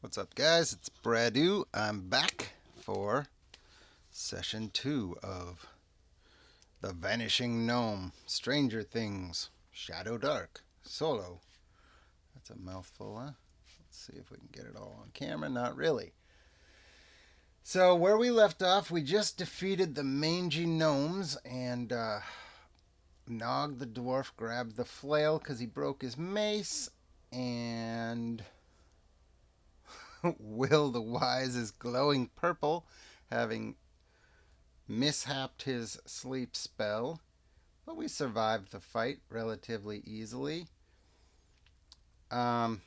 What's up, guys? It's Bradu. I'm back for session 2 of The Vanishing Gnome, Stranger Things, Shadowdark, solo. That's a mouthful, huh? Let's see if we can get it all on camera. Not really. So, where we left off, we just defeated the mangy gnomes, and Nog the dwarf grabbed the flail because he broke his mace, and Will the Wise is glowing purple, having mishapped his sleep spell, but we survived the fight relatively easily. Nog's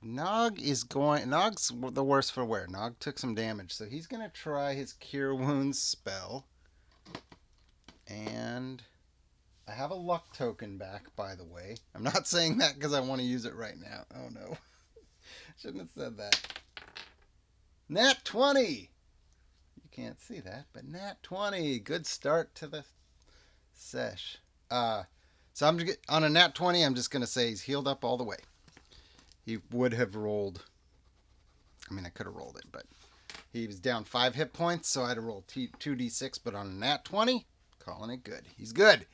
the worse for wear. Nog took some damage, so he's going to try his Cure Wounds spell. And I have a luck token back, by the way. I'm not saying that because I want to use it right now. Oh no. Shouldn't have said that. Nat 20! You can't see that, but Nat 20. Good start to the sesh. So I'm on a Nat 20, I'm just going to say he's healed up all the way. He would have rolled. I mean, I could have rolled it, but he was down 5 hit points, so I had to roll 2d6, but on a Nat 20, calling it good. He's good.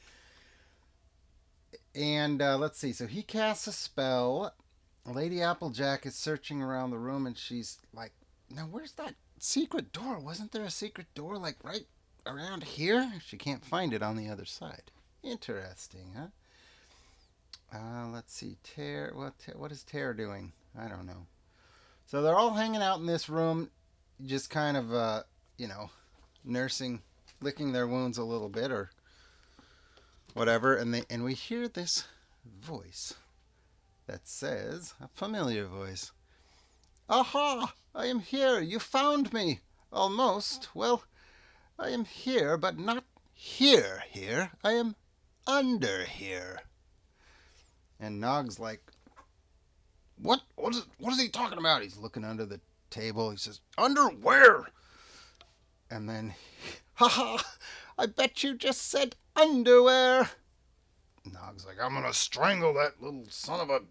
And let's see. So he casts a spell. Lady Applejack is searching around the room, and she's like, now where's that secret door? Wasn't there a secret door like right around here? She can't find it on the other side. Interesting, huh? Let's see. What is Tear doing? I don't know. So they're all hanging out in this room, just kind of, nursing, licking their wounds a little bit or whatever, and we hear this voice that says, a familiar voice, "Aha! I am here! You found me! Almost. Well, I am here, but not here. I am under here." And Nog's like, What is he talking about? He's looking under the table. He says, "Under where?" And then, "Haha! I bet you just said underwear." Nog's like, "I'm gonna strangle that little son of a..."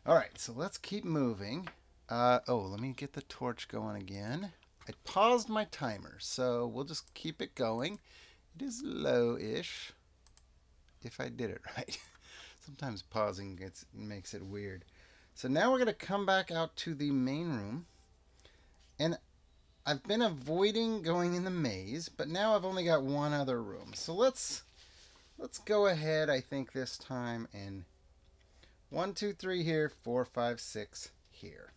Alright, so let's keep moving. Let me get the torch going again. I paused my timer, so we'll just keep it going. It is low-ish, if I did it right. Sometimes pausing makes it weird. So now we're going to come back out to the main room. And I've been avoiding going in the maze, but now I've only got one other room. So let's go ahead, I think, this time, and 1, 2, 3 here, 4, 5, 6 here.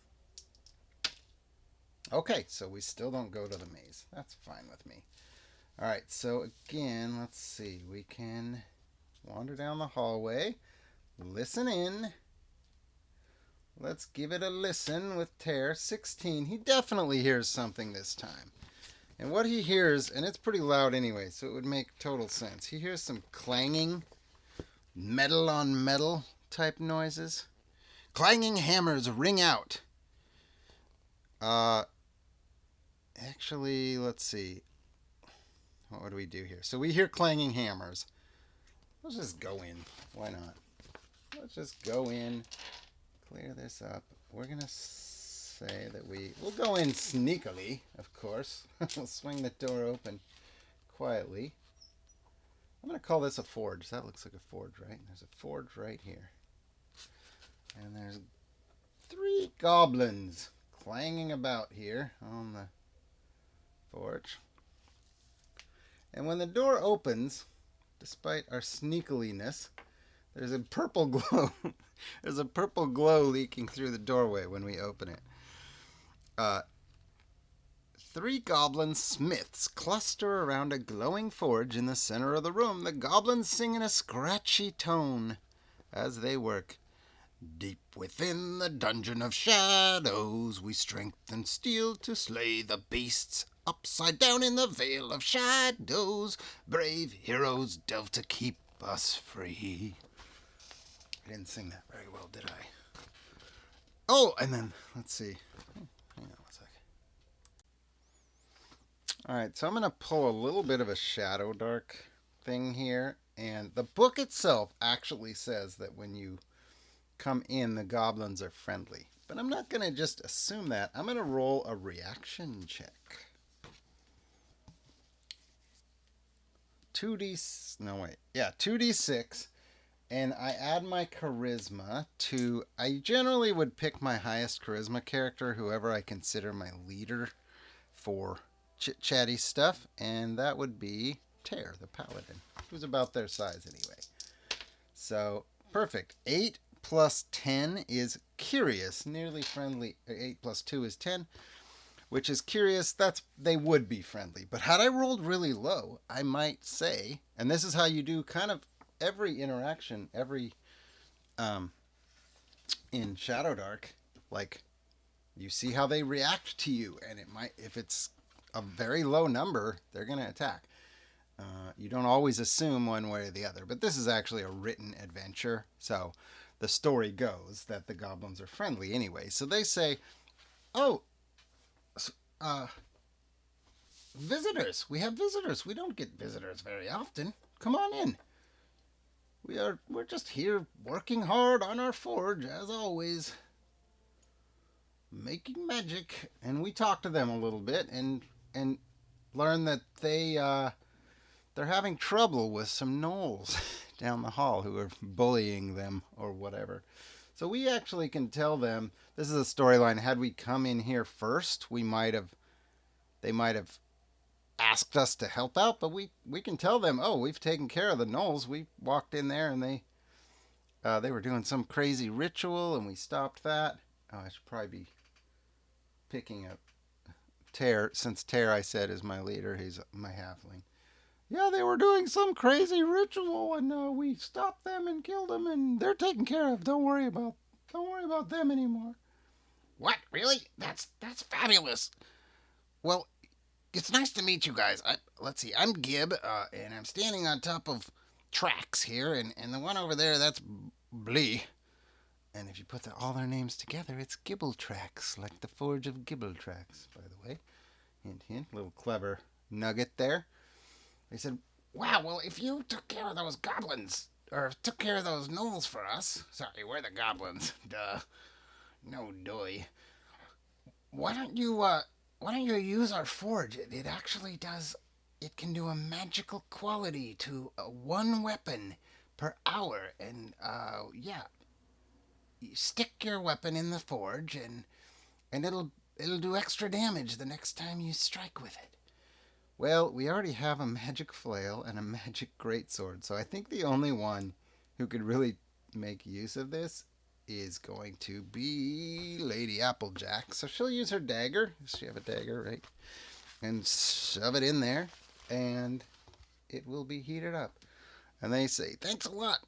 Okay, so we still don't go to the maze. That's fine with me. Alright, so again, let's see. We can wander down the hallway, listen in. Let's give it a listen with Tear. 16. He definitely hears something this time. And what he hears, and it's pretty loud anyway, so it would make total sense. He hears some clanging, metal on metal type noises. Clanging hammers ring out. Actually, let's see. What do we do here? So we hear clanging hammers. Let's just go in. Why not? Let's just go in. Clear this up. We're going to say that we'll go in sneakily, of course. We'll swing the door open quietly. I'm going to call this a forge. That looks like a forge, right? There's a forge right here. And there's 3 goblins clanging about here on the forge. And when the door opens, despite our sneakiliness, there's a purple glow. There's a purple glow leaking through the doorway when we open it. 3 goblin smiths cluster around a glowing forge in the center of the room. The goblins sing in a scratchy tone as they work. "Deep within the dungeon of shadows, we strengthen steel to slay the beasts. Upside down in the veil of shadows, brave heroes delve to keep us free." I didn't sing that very well, did I? Oh, and then, let's see. Hang on 1 second. Alright, so I'm going to pull a little bit of a Shadowdark thing here. And the book itself actually says that when you come in, the goblins are friendly. But I'm not going to just assume that. I'm going to roll a reaction check. 2d. No, wait. Yeah, 2d6. And I add my charisma to. I generally would pick my highest charisma character, whoever I consider my leader for chit chatty stuff. And that would be Tear, the paladin, who's about their size anyway. So, perfect. 8 plus 10 is curious, nearly friendly. 8 plus 2 is 10, which is curious. They would be friendly. But had I rolled really low, I might say, and this is how you do kind of every interaction, in Shadowdark, like you see how they react to you, and it might, if it's a very low number, they're going to attack. You don't always assume one way or the other, but this is actually a written adventure, so the story goes that the goblins are friendly anyway. So they say, "Oh, uh, visitors! We have visitors. We don't get visitors very often. Come on in. We're just here working hard on our forge as always, making magic." And we talk to them a little bit and learn that they're having trouble with some gnolls down the hall who are bullying them or whatever. So we actually can tell them, this is a storyline. Had we come in here first, they might have asked us to help out, but we can tell them, oh, we've taken care of the gnolls. We walked in there and they were doing some crazy ritual and we stopped that. Oh, I should probably be picking up Tear, since Tear I said is my leader. He's my halfling. Yeah, they were doing some crazy ritual, and we stopped them and killed them, and they're taken care of. Don't worry about them anymore. What? Really? That's fabulous. Well, it's nice to meet you guys. Let's see. I'm Gib, and I'm standing on top of tracks here, and the one over there, that's Blee. And if you put all their names together, it's Gibbletrax, like the Forge of Gibbletrax, by the way. Hint, hint. Little clever nugget there. They said, wow, well, if you took care of those goblins, or took care of those gnolls for us, sorry, we're the goblins, duh, no doy, why don't you use our forge? It actually does, it can do a magical quality to one weapon per hour, and, yeah, you stick your weapon in the forge, and it'll do extra damage the next time you strike with it. well, we already have a magic flail and a magic greatsword, so I think the only one who could really make use of this is going to be Lady Applejack. So she'll use her dagger. Does she have a dagger, right? And shove it in there, and it will be heated up. And they say, thanks a lot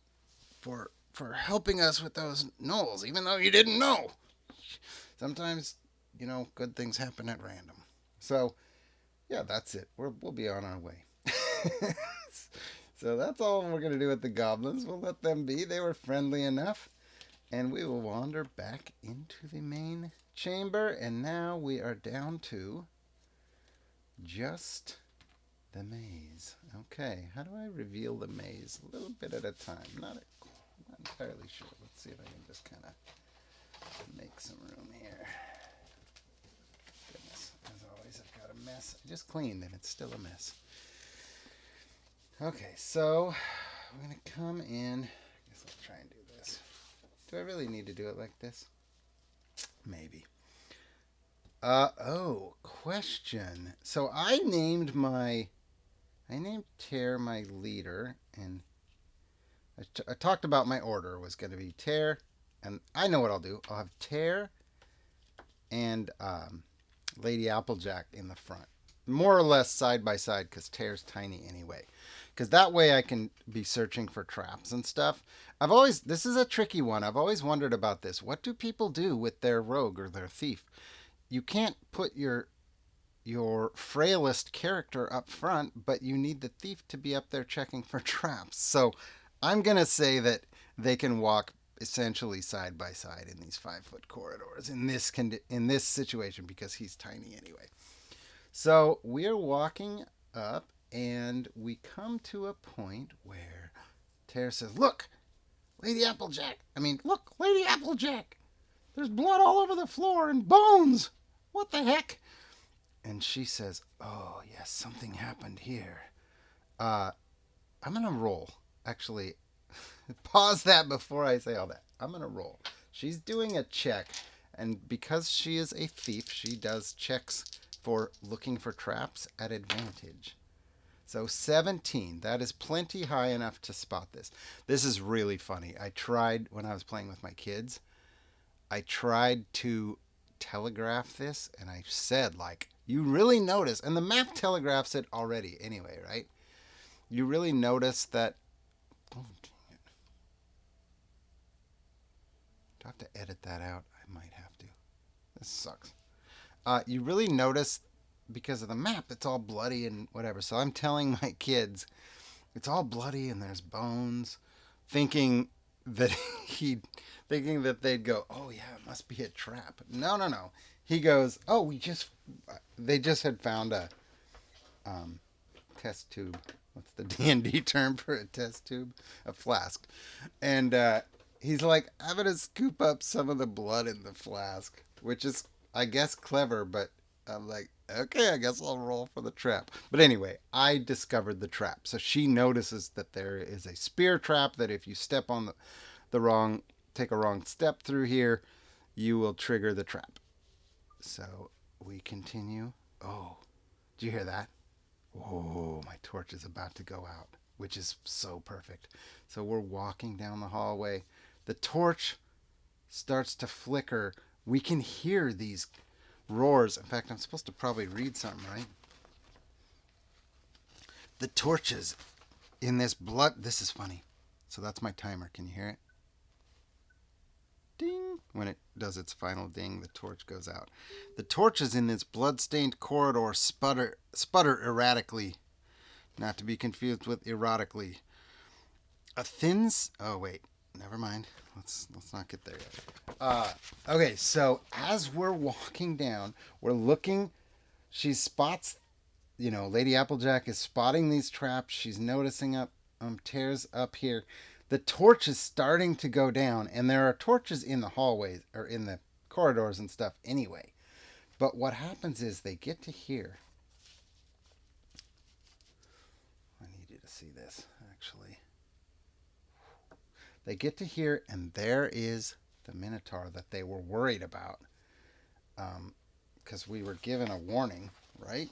for helping us with those gnolls, even though you didn't know. Sometimes, good things happen at random. So, yeah, that's it. We'll be on our way. So that's all we're going to do with the goblins. We'll let them be. They were friendly enough. And we will wander back into the main chamber. And now we are down to just the maze. Okay, how do I reveal the maze? A little bit at a time. Not entirely sure. Let's see if I can just kind of make some room here. Goodness, as always, I've got a mess. I just cleaned and it's still a mess. Okay, so I'm going to come in. I guess I'll try and do this. Do I really need to do it like this? Maybe. Question. So I named Tear my leader, and I talked about my order was going to be Tear, and I know what I'll do. I'll have Tear and Lady Applejack in the front, more or less side by side, because Tear's tiny anyway. Because that way I can be searching for traps and stuff. This is a tricky one. I've always wondered about this. What do people do with their rogue or their thief? You can't put your frailest character up front, but you need the thief to be up there checking for traps. So I'm going to say that they can walk essentially side by side in these 5-foot corridors in this situation, because he's tiny anyway. So we're walking up, and we come to a point where Tear says, look, Lady Applejack. There's blood all over the floor and bones. What the heck? And she says, "Oh, yes, something happened here." Uh, I'm going to roll. Actually, pause that before I say all that. I'm going to roll. She's doing a check, and because she is a thief, she does checks for looking for traps at advantage. So 17, that is plenty high enough to spot this. This is really funny. I tried when I was playing with my kids. I tried to telegraph this, and I said, like, you really notice, and the map telegraphs it already anyway, right? You really notice that. Oh, dang it. Do I have to edit that out? I might have to. This sucks. You really notice because of the map, it's all bloody and whatever. So I'm telling my kids, it's all bloody and there's bones, thinking that he, thinking that they'd go, oh yeah, it must be a trap. No, no, no. He goes, oh, they just had found a test tube. What's the D&D term for a test tube? A flask. And he's like, I'm gonna scoop up some of the blood in the flask, which is, I guess, clever. But I'm like, okay, I guess I'll roll for the trap. But anyway, I discovered the trap. So she notices that there is a spear trap that if you step on the wrong, take a wrong step through here, you will trigger the trap. So we continue. Oh, did you hear that? Oh, my torch is about to go out, which is so perfect. So we're walking down the hallway. The torch starts to flicker. We can hear these roars. In fact, I'm supposed to probably read something, right? The torches in this blood. This is funny. So that's my timer. Can you hear it? Ding. When it does its final ding, the torch goes out. The torches in this blood-stained corridor sputter erratically. Not to be confused with erotically. A thin... Oh, wait. Never mind. Let's not get there yet. Okay, so as we're walking down, we're looking. She spots... Lady Applejack is spotting these traps. She's noticing tears up here. The torch is starting to go down, and there are torches in the hallways or in the corridors and stuff anyway. But what happens is they get to here. I need you to see this, actually. They get to here, and there is the Minotaur that they were worried about. Because we were given a warning, right?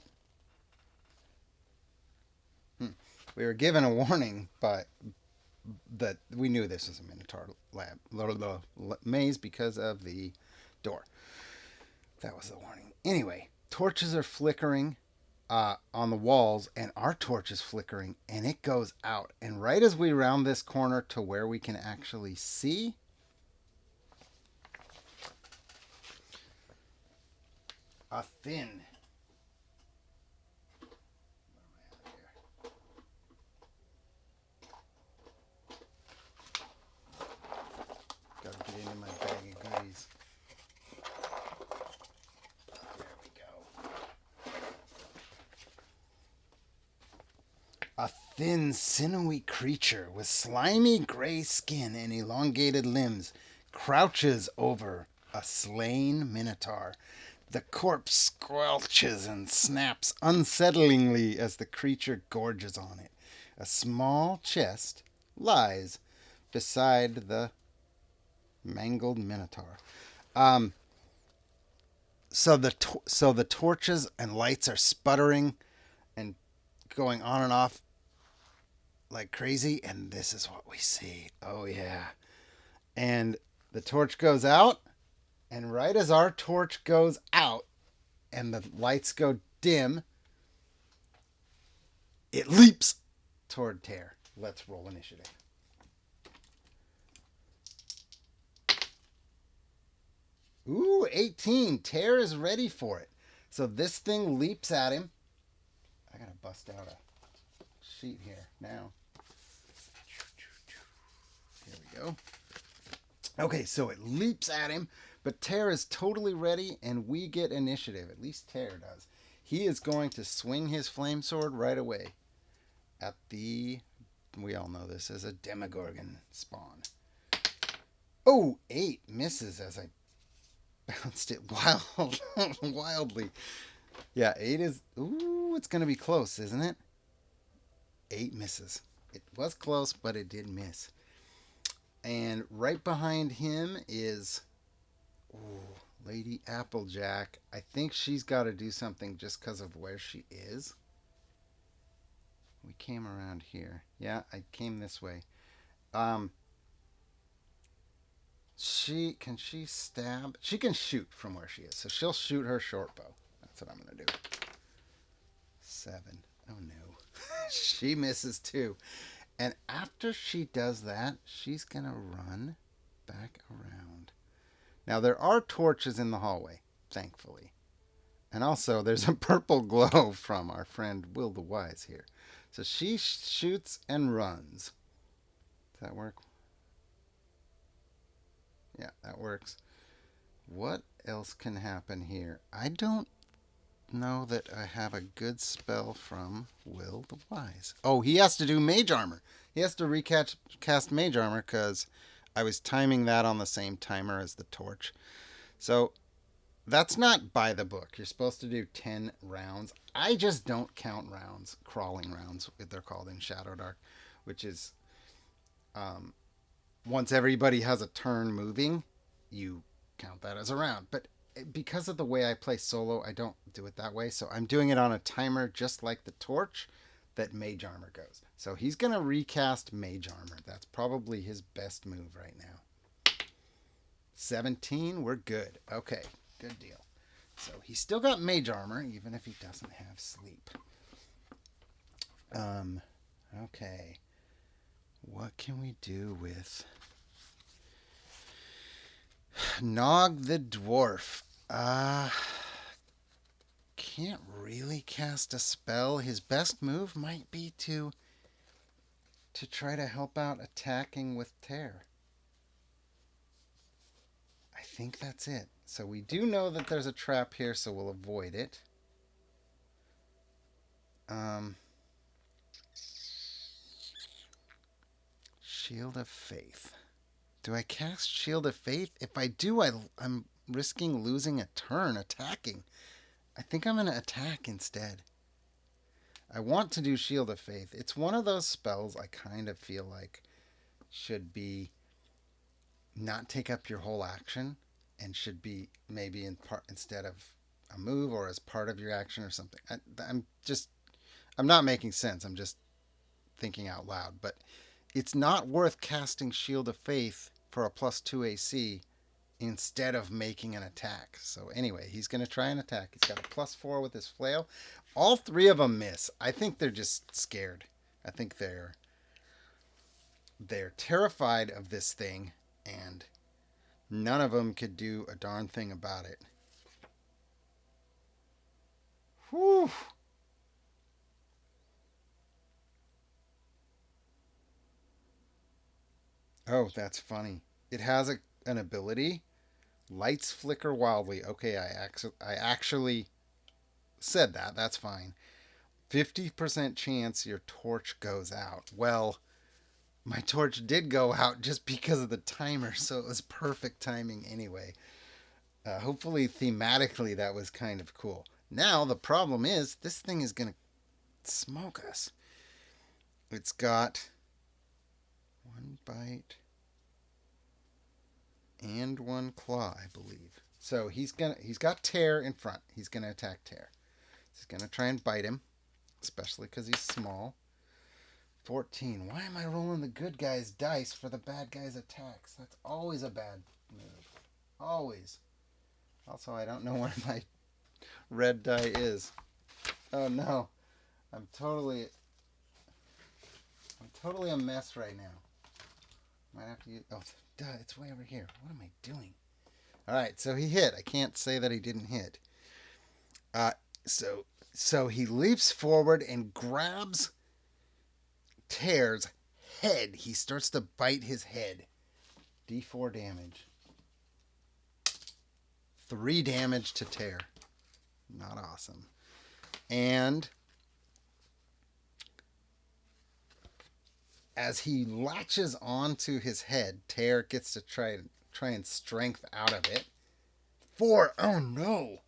We were given a warning, but that we knew this was a Minotaur maze because of the door. That was the warning. Anyway, torches are flickering on the walls, and our torch is flickering, and it goes out. And right as we round this corner to where we can actually see, a thin... Gotta get into my bag of goodies. There we go. A thin, sinewy creature with slimy gray skin and elongated limbs crouches over a slain minotaur. The corpse squelches and snaps unsettlingly as the creature gorges on it. A small chest lies beside the mangled minotaur. So the torches and lights are sputtering and going on and off like crazy, and this is what we see. Oh yeah. And the torch goes out, and right as our torch goes out and the lights go dim, it leaps toward Tear. Let's roll initiative. Ooh, 18. Tear is ready for it. So this thing leaps at him. I gotta bust out a sheet here now. Here we go. Okay, so it leaps at him, but Tear is totally ready, and we get initiative. At least Tear does. He is going to swing his flame sword right away at the... We all know this as a Demogorgon spawn. Oh, 8 misses as I Bounced it wildly. Yeah, 8 is. Ooh, it's going to be close, isn't it? 8 misses. It was close, but it did miss. And right behind him is. Ooh, Lady Applejack. I think she's got to do something just because of where she is. We came around here. Yeah, I came this way. Um, she stab? She can shoot from where she is, so she'll shoot her short bow. That's what I'm gonna do. 7. Oh no, she misses too. And after she does that, she's gonna run back around. Now there are torches in the hallway, thankfully, and also there's a purple glow from our friend Will the Wise here. So she shoots and runs. Does that work? Yeah, that works. What else can happen here? I don't know that I have a good spell from Will the Wise. Oh, he has to do mage armor. He has to cast mage armor because I was timing that on the same timer as the torch. So that's not by the book. You're supposed to do 10 rounds. I just don't count rounds, crawling rounds, they're called in Shadowdark, which is um, once everybody has a turn moving, you count that as a round. But because of the way I play solo, I don't do it that way. So I'm doing it on a timer just like the torch that mage armor goes. So he's going to recast mage armor. That's probably his best move right now. 17, we're good. Okay, good deal. So he's still got mage armor, even if he doesn't have sleep. Okay. What can we do with Nog the dwarf? Can't really cast a spell. His best move might be to try to help out attacking with tear. I think that's it. So we do know that there's a trap here, so we'll avoid it. Shield of Faith. Do I cast Shield of Faith? If I do, I'm risking losing a turn attacking. I think I'm going to attack instead. I want to do Shield of Faith. It's one of those spells I kind of feel like should be not take up your whole action and should be maybe in part instead of a move or as part of your action or something. I'm not making sense. I'm just thinking out loud. But it's not worth casting Shield of Faith for a +2 AC instead of making an attack. So anyway, he's going to try an attack. He's got a +4 with his flail. All 3 of them miss. I think they're just scared. I think they're terrified of this thing, and none of them could do a darn thing about it. Whew. Oh, that's funny. It has an ability. Lights flicker wildly. Okay, I actually said that. That's fine. 50% chance your torch goes out. Well, my torch did go out just because of the timer, so it was perfect timing anyway. Hopefully, thematically, that was kind of cool. Now, the problem is, this thing is going to smoke us. It's got 1 bite and 1 claw, I believe. So he's got tear in front. He's gonna attack tear. He's gonna try and bite him, especially because he's small. 14. Why am I rolling the good guy's dice for the bad guy's attacks? That's always a bad move. Always. Also, I don't know where my red die is. Oh no. I'm totally a mess right now. Might have to use. Oh, duh! It's way over here. What am I doing? All right, so he hit. I can't say that he didn't hit. Uh, so he leaps forward and grabs Tear's head. He starts to bite his head. D4 damage. 3 damage to Tear. Not awesome. And as he latches onto his head, Tear gets to try and strength out of it. 4. Oh no.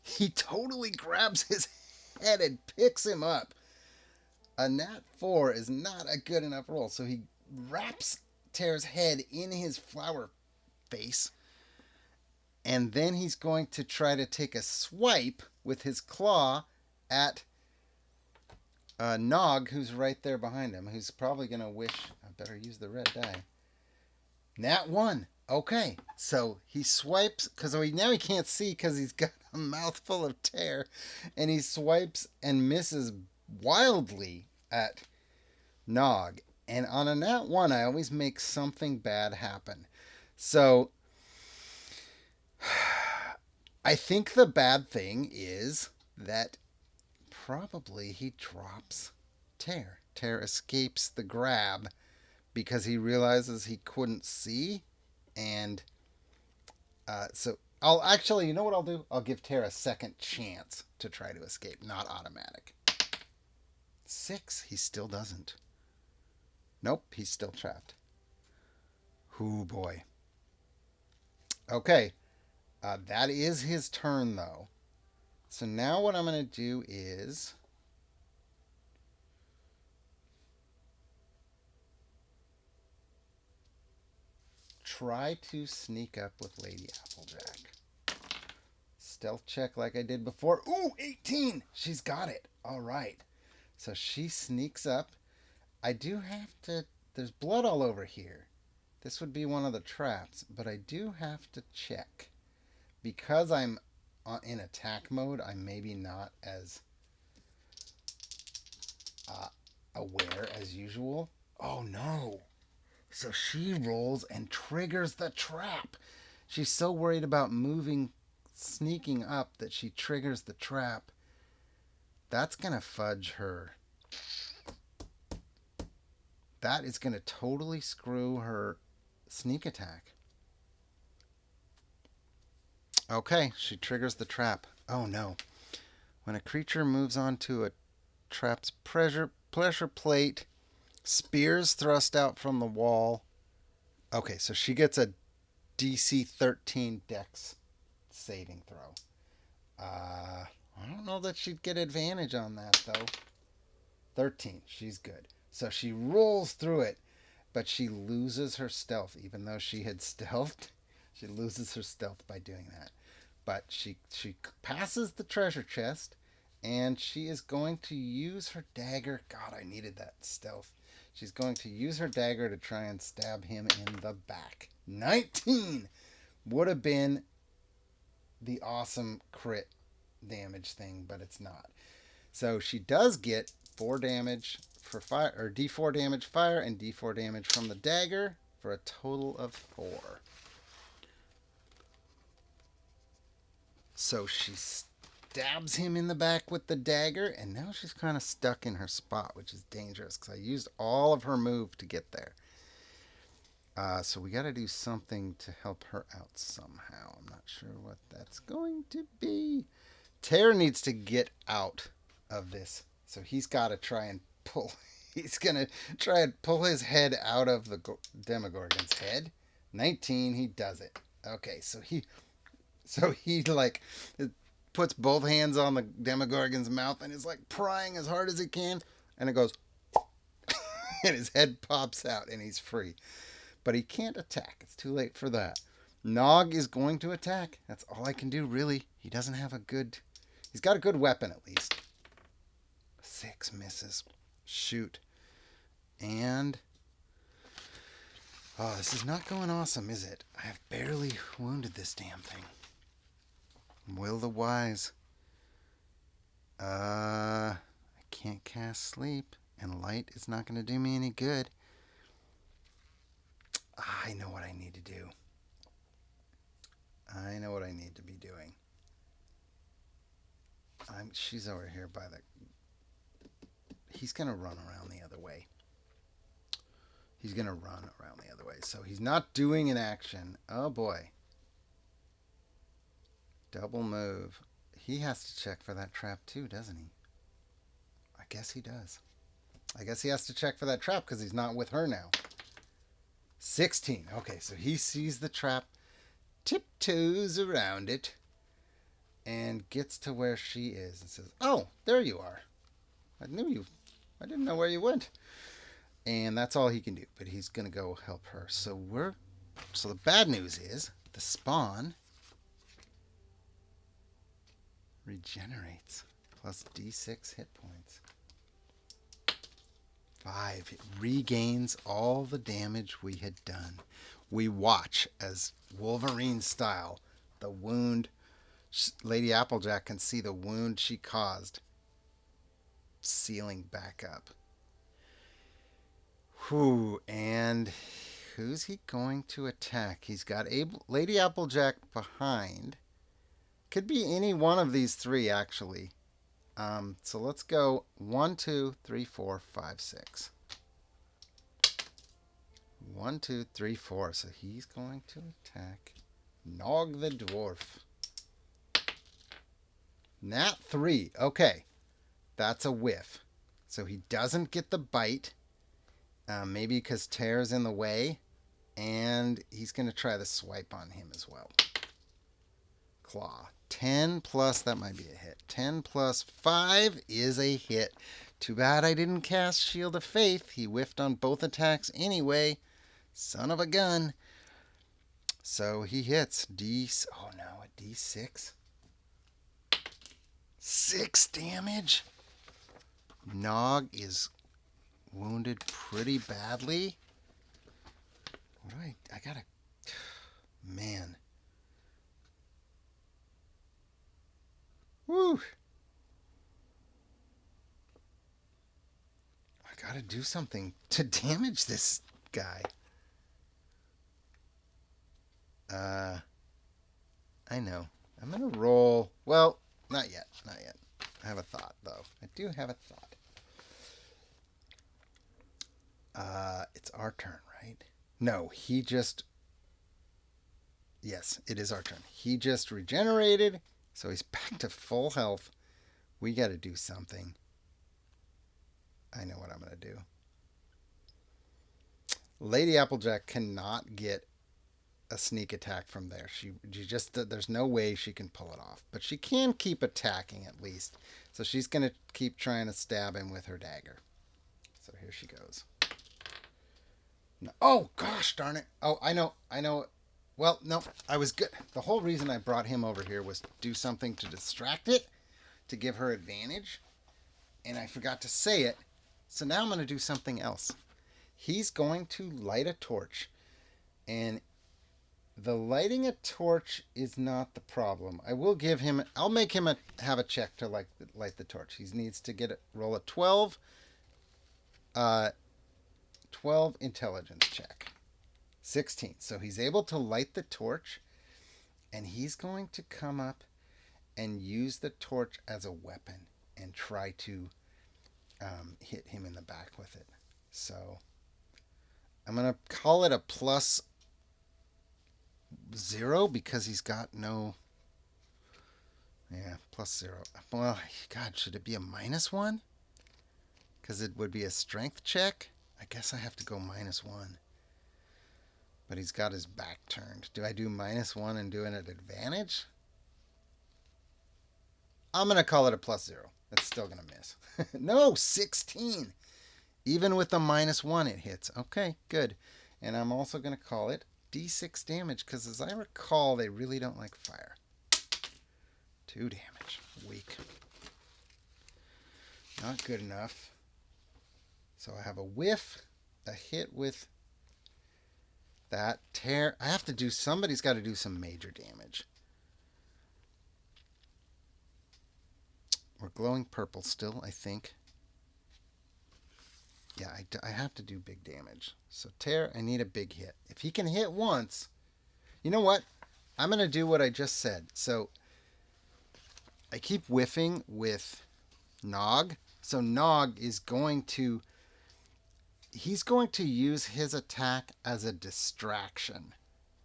He totally grabs his head and picks him up. A nat 4 is not a good enough roll, so he wraps Tara's head in his flower face, and then he's going to try to take a swipe with his claw at Nog, who's right there behind him, who's probably going to wish, I better use the red die. Nat 1. Okay, so he swipes, because now he can't see because he's got a mouthful of tear, and he swipes and misses wildly at Nog. And on a nat 1, I always make something bad happen. So I think the bad thing is that probably he drops Tear. Tear escapes the grab because he realizes he couldn't see. And so I'll actually, you know what I'll do? I'll give Tear a second chance to try to escape, not automatic. 6, he still doesn't. Nope, he's still trapped. Hoo boy. Okay, that is his turn though. So now what I'm going to do is try to sneak up with Lady Applejack. Stealth check like I did before. Ooh, 18! She's got it. All right. So she sneaks up. I do have to... There's blood all over here. This would be one of the traps, but I do have to check. Because I'm in attack mode, I'm maybe not as aware as usual. Oh no. So she rolls and triggers the trap. She's so worried about sneaking up that she triggers the trap. That's going to fudge her. That is going to totally screw her sneak attack. Okay, she triggers the trap. Oh no. When a creature moves onto a trap's pressure plate, spears thrust out from the wall. Okay, so she gets a DC 13 Dex saving throw. I don't know that she'd get advantage on that though. 13, she's good. So she rolls through it, but she loses her stealth. Even though she had stealthed, she loses her stealth by doing that. But she passes the treasure chest, and she is going to use her dagger. God, I needed that stealth. She's going to use her dagger to try and stab him in the back. 19 would have been the awesome crit damage thing, but it's not. So she does get 4 damage for fire, or D4 damage fire, and D4 damage from the dagger for a total of 4. So she stabs him in the back with the dagger, and now she's kind of stuck in her spot, which is dangerous because I used all of her move to get there. So we got to do something to help her out somehow. I'm not sure what that's going to be. Tear needs to get out of this, so he's got to try and pull. He's going to try and pull his head out of the Demogorgon's head. 19, he does it. Okay, so he like puts both hands on the Demogorgon's mouth and is like prying as hard as he can, and it goes and his head pops out and he's free. But he can't attack. It's too late for that. Nog is going to attack. That's all I can do, really. He doesn't have a good... He's got a good weapon, at least. 6 misses. Shoot. And... Oh, this is not going awesome, is it? I have barely wounded this damn thing. Will the Wise. I can't cast Sleep, and Light is not going to do me any good. I know what I need to do. I know what I need to be doing. She's over here by the... He's going to run around the other way. He's going to run around the other way. So he's not doing an action. Oh, boy. Double move. He has to check for that trap, too, doesn't he? I guess he does. I guess he has to check for that trap because he's not with her now. 16. Okay, so he sees the trap. tiptoes around it and gets to where she is and says, "Oh, there you are. I knew you. I didn't know where you went." And that's all he can do. But he's gonna go help her. So the bad news is the spawn regenerates plus d6 hit points. 5. It regains all the damage we had done. We watch as Wolverine style, the wound. Lady Applejack can see the wound she caused sealing back up. Whew, and who's he going to attack? He's got Lady Applejack behind. Could be any one of these three, actually. So let's go 1, 2, 3, 4, 5, 6. 1, 2, 3, 4. So he's going to attack Nog the dwarf. Nat 3. Okay, that's a whiff. So he doesn't get the bite. Maybe because Tear's in the way. And he's going to try the swipe on him as well. Claw. 10 plus, that might be a hit. 10 plus 5 is a hit. Too bad I didn't cast Shield of Faith. He whiffed on both attacks anyway. Son of a gun. So he hits oh no, a D6. 6 damage. Nog is wounded pretty badly. What do I gotta... Man. Woo. I gotta do something to damage this guy. I know. I'm gonna roll... Well, not yet. Not yet. I have a thought, though. I do have a thought. It's our turn, right? No, he just... Yes, it is our turn. He just regenerated, so he's back to full health. We gotta do something. I know what I'm gonna do. Lady Applejack cannot get a sneak attack from there. She just, there's no way she can pull it off. But she can keep attacking at least. So she's going to keep trying to stab him with her dagger. So here she goes. No, oh, gosh darn it. Oh, I know. Well, no, I was good. The whole reason I brought him over here was to do something to distract it, to give her advantage. And I forgot to say it. So now I'm going to do something else. He's going to light a torch. And the lighting a torch is not the problem. I'll make him have a check to light the torch. He needs to roll a 12 intelligence check. 16. So he's able to light the torch, and he's going to come up and use the torch as a weapon and try to hit him in the back with it. So I'm going to call it a +0 because he's got no... Yeah, +0. Well, God, should it be a -1? Because it would be a strength check? I guess I have to go -1. But he's got his back turned. Do I do -1 and do it at advantage? I'm going to call it a +0. That's still going to miss. No, 16. Even with the -1, it hits. Okay, good. And I'm also going to call it D6 damage, because as I recall, they really don't like fire. 2 damage. Weak. Not good enough. So I have a whiff, a hit with that tear. Somebody's got to do some major damage. We're glowing purple still, I think. Yeah, I have to do big damage. So tear, I need a big hit. If he can hit once, you know what? I'm going to do what I just said. So I keep whiffing with Nog. So Nog is going to... He's going to use his attack as a distraction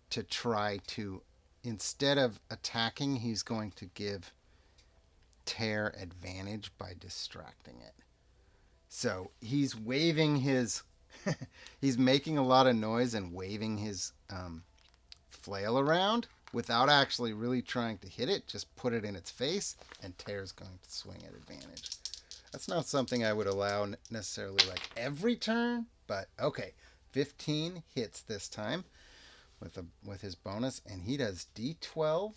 to try to... Instead of attacking, he's going to give Tear advantage by distracting it. So he's waving his... he's making a lot of noise and waving his flail around. without actually really trying to hit it. Just put it in its face, and Tear's going to swing at advantage. That's not something I would allow necessarily like every turn, but okay. 15 hits this time with his bonus, and he does D12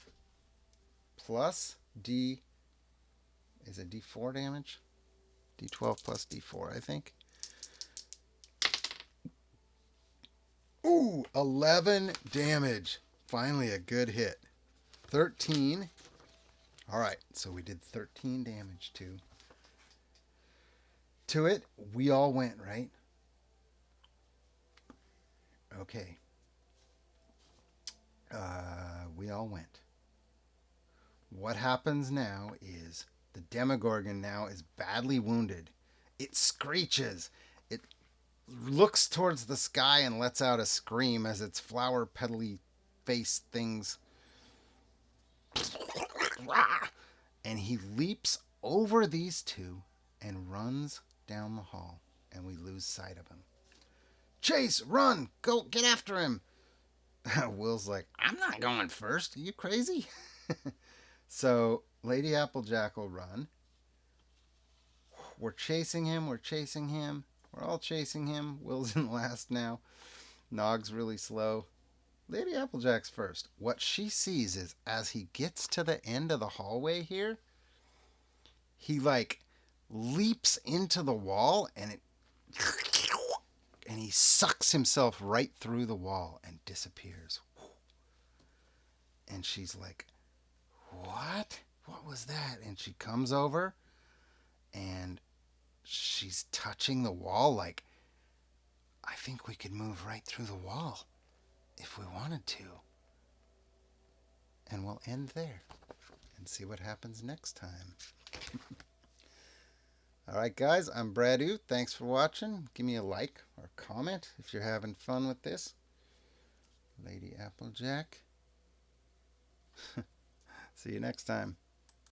plus D. Is it D4 damage? D12 plus D4, I think. Ooh, 11 damage. Finally, a good hit. 13. All right, so we did 13 damage to it. We all went, right? Okay. We all went. What happens now is the Demogorgon now is badly wounded. It screeches. It looks towards the sky and lets out a scream as its flower petally face things. And he leaps over these two and runs down the hall, and we lose sight of him. Chase, run! Go, get after him! Will's like, I'm not going first. Are you crazy? So Lady Applejack will run. We're chasing him. We're chasing him. We're all chasing him. Will's in last now. Nog's really slow. Lady Applejack's first. What she sees is as he gets to the end of the hallway here, he like leaps into the wall and he sucks himself right through the wall and disappears. And she's like, what? What was that? And she comes over and she's touching the wall like, I think we could move right through the wall if we wanted to. And we'll end there and see what happens next time. All right, guys, I'm Bradu. Thanks for watching. Give me a like or comment if you're having fun with this. Lady Applejack. See you next time.